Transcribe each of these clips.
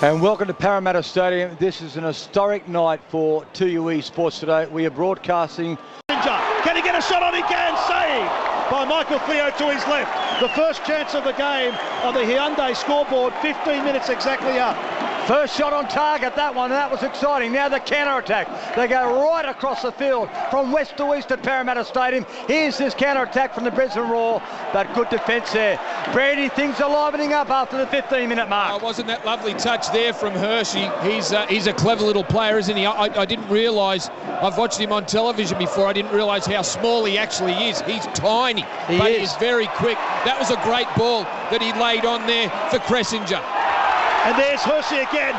And welcome to Parramatta Stadium. This is an historic night for 2UE Sports today. We are broadcasting. Can he get a shot on? He can. Saved by Michael Theo to his left. The first chance of the game on the Hyundai scoreboard, 15 minutes exactly up. First shot on target, that one, and that was exciting. Now the counter-attack. They go right across the field from west to east at Parramatta Stadium. Here's this counter-attack from the Brisbane Roar, but good defence there. Brady, things are livening up after the 15-minute mark. Oh, wasn't that lovely touch there from Hershey? He's a clever little player, isn't he? I didn't realise, I've watched him on television before, I didn't realise how small he actually is. He's tiny, but he is very quick. That was a great ball that he laid on there for Cressinger. And there's Hershey again.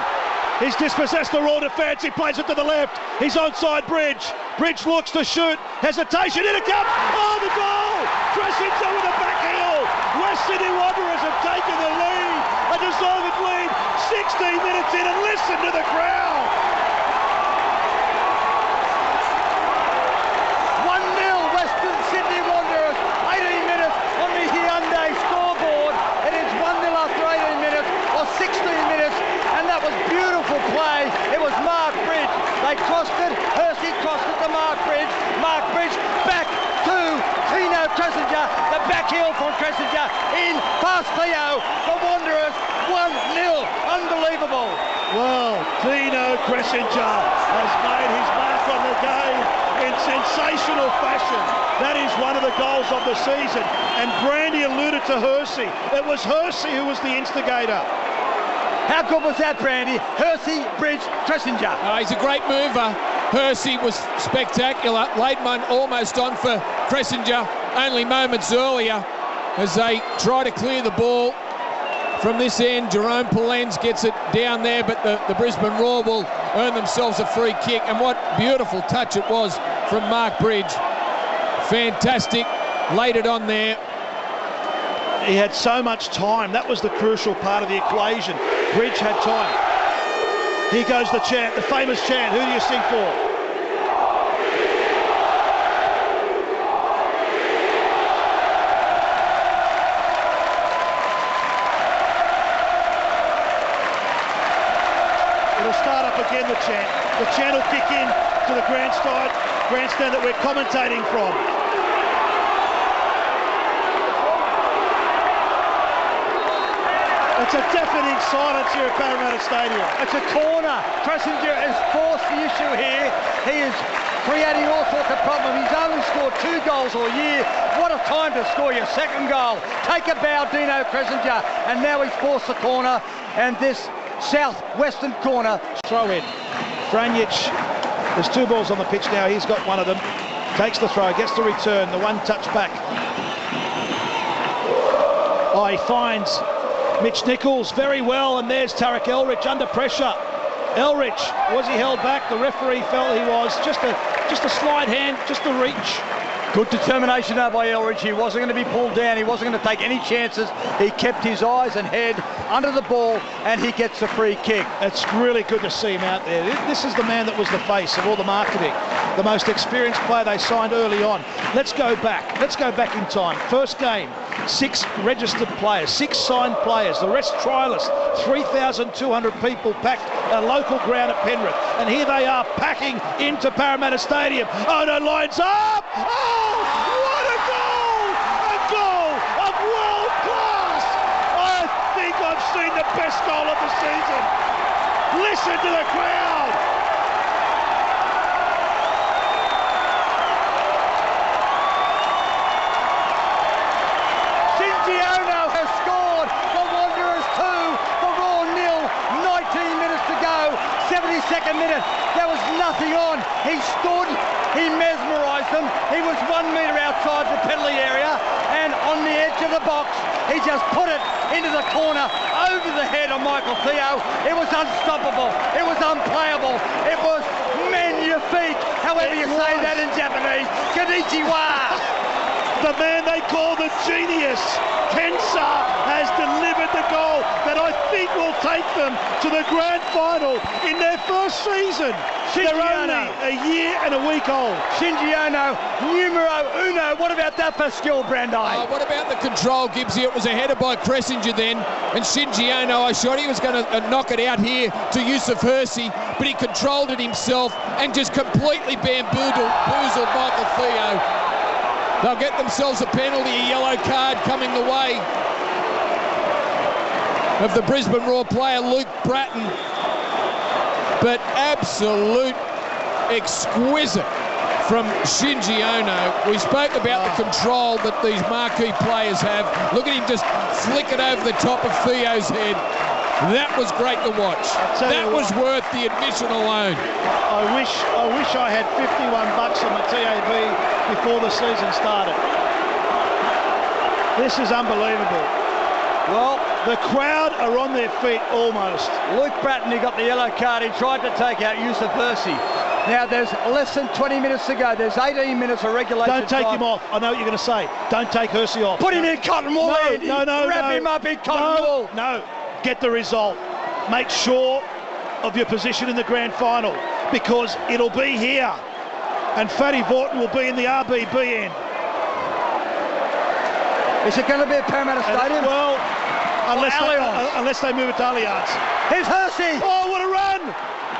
He's dispossessed the Raw defence. He plays it to the left. He's onside Bridge. Bridge looks to shoot. Hesitation. In it comes. Oh, the goal! Cressinger with a back heel. West Sydney Wanderers have taken the lead. A deserved lead. 16 minutes in, and listen to the crowd. 1-0 Western Sydney Wanderers. 18 minutes on the Hyundai scoreboard. It is 1-0 after 18 minutes. 16 minutes, and that was beautiful play. It was Mark Bridge. They crossed it. Hershey crossed it to Mark Bridge. Mark Bridge back to Tino Cressinger. The back heel from Cressinger in past Theo. The Wanderers 1-0. Unbelievable. Well, Tino Cressinger has made his mark on the game in sensational fashion. That is one of the goals of the season. And Brandy alluded to Hershey. It was Hershey who was the instigator. How good was that, Brandy? Hershey, Bridge, Cressinger. He's a great mover. Hershey was spectacular. Laid one almost on for Cressinger only moments earlier as they try to clear the ball from this end. Jerome Polens gets it down there, but the Brisbane Roar will earn themselves a free kick. And what beautiful touch it was from Mark Bridge. Fantastic. Laid it on there. He had so much time. That was the crucial part of the equation. Bridge had time. Here goes the chant, the famous chant. Who do you sing for? It'll start up again, the chant. The chant will kick in to the grandstand that we're commentating from. It's a deafening silence here at Parramatta Stadium. It's a corner. Cressinger has forced the issue here. He is creating all sorts of problems. He's only scored 2 goals all year. What a time to score your second goal. Take a bow, Dino Cressinger. And now he's forced the corner. And this southwestern corner. Throw in. Franjic. There's 2 balls on the pitch now. He's got one of them. Takes the throw, gets the return. The one touch back. Oh, he finds Mitch Nichols very well, and there's Tarek Elrich under pressure. Elrich, was he held back? The referee felt he was. Just a slight hand, just a reach. Good determination there by Elrich. He wasn't going to be pulled down. He wasn't going to take any chances. He kept his eyes and head under the ball, and he gets the free kick. It's really good to see him out there. This is the man that was the face of all the marketing. The most experienced player they signed early on. Let's go back. Let's go back in time. First game, 6 registered players, 6 signed players, the rest trialists. 3,200 people packed a local ground at Penrith. And here they are packing into Parramatta Stadium. Oh no, lines up! Oh, what a goal! A goal of world class! I think I've seen the best goal of the season. Listen to the crowd! Cingiano has scored. The Wanderers 2, the Raw 0. 19 minutes to go. 72nd minute. There was nothing on. He stood. He mesmerised them. He was 1 metre outside the penalty area, and on the edge of the box, he just put it into the corner over the head of Michael Theo. It was unstoppable. It was unplayable. It was magnifique, however you say that in Japanese. Konnichiwa. The man they call the genius, Kensah, has delivered the goal that I think will take them to the grand final in their first season. They're only a year and a week old. Shinji Ono, numero uno. What about that for skill, Brandy? What about the control, Gibbsy? It was a header by Cressinger then, and Shinji Ono, I shot he was going to knock it out here to Yusuf Hersey, but he controlled it himself and just completely bamboozled Michael Theo. They'll get themselves a penalty, a yellow card coming the way of the Brisbane Roar player Luke Bratton. But absolute exquisite from Shinji Ono. We spoke about the control that these marquee players have. Look at him just flick it over the top of Theo's head. That was great to watch. That was worth the admission alone. I wish I had $51 on the TAB before the season started. This is unbelievable. Well, the crowd are on their feet almost. Luke Bratton, he got the yellow card. He tried to take out Yusuf Hersey. Now, there's less than 20 minutes to go. There's 18 minutes of regulation. Don't take him off. I know what you're going to say. Don't take Hersey off. Put him in cotton wool, Andy. No. Wrap him up in cotton wool. No. Get the result. Make sure of your position in the grand final, because it'll be here. And Fatty Vorton will be in the RBB end. Is it going to be at Parramatta Stadium? Well, unless they move it to Allianz. Here's Hersey. Oh, what a run!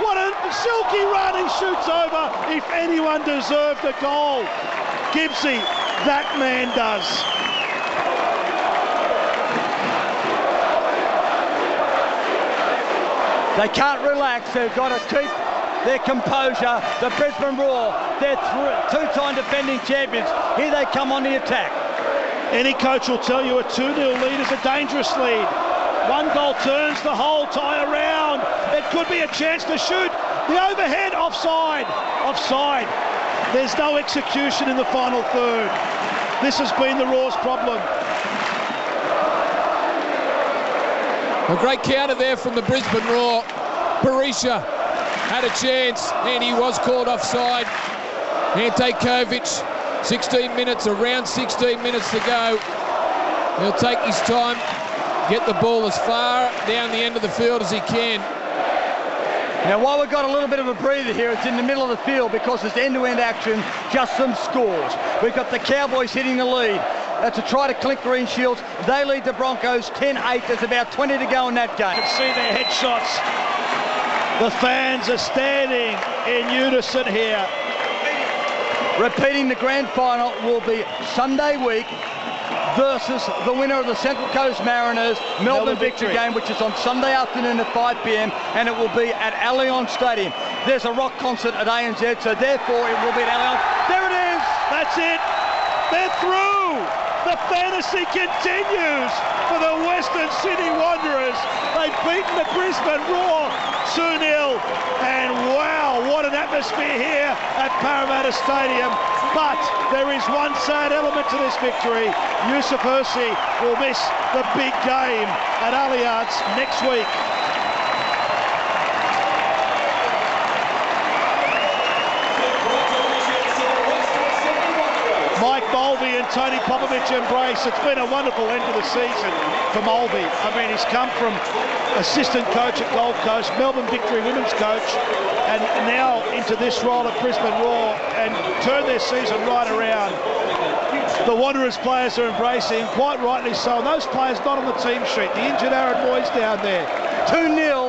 What a silky run! He shoots over. If anyone deserved a goal, Gibbsy, that man does. They can't relax. They've got to keep their composure. The Brisbane Roar, they're two-time defending champions. Here they come on the attack. Any coach will tell you a 2-0 lead is a dangerous lead. One goal turns the whole tie around. It could be a chance to shoot. The overhead, offside. Offside. There's no execution in the final third. This has been the Roar's problem. A great counter there from the Brisbane Roar. Berisha had a chance and he was called offside. Ante Kovic, 16 minutes, around 16 minutes to go. He'll take his time, get the ball as far down the end of the field as he can. Now, while we've got a little bit of a breather here, it's in the middle of the field because it's end-to-end action, just some scores. We've got the Cowboys hitting the lead. To try to clink green shields. They lead the Broncos 10-8. There's about 20 to go in that game. You can see their headshots. The fans are standing in unison here. Repeating, the grand final will be Sunday week versus the winner of the Central Coast Mariners Melbourne Victory game, which is on Sunday afternoon at 5 p.m. and it will be at Allianz Stadium. There's a rock concert at ANZ, so therefore it will be at Allianz. There it is. That's it. They're through. The fantasy continues for the Western Sydney Wanderers. They've beaten the Brisbane Roar 2-0. And wow, what an atmosphere here at Parramatta Stadium. But there is one sad element to this victory. Yusuf Hersey will miss the big game at Allianz next week. Mike Mulvey and Tony Popovich embrace. It's been a wonderful end to the season for Mulvey. I mean, he's come from assistant coach at Gold Coast, Melbourne Victory women's coach, and now into this role at Brisbane Roar and turned their season right around. The Wanderers players are embracing, quite rightly so. And those players not on the team sheet, the injured Aaron Boyd's down there. 2-0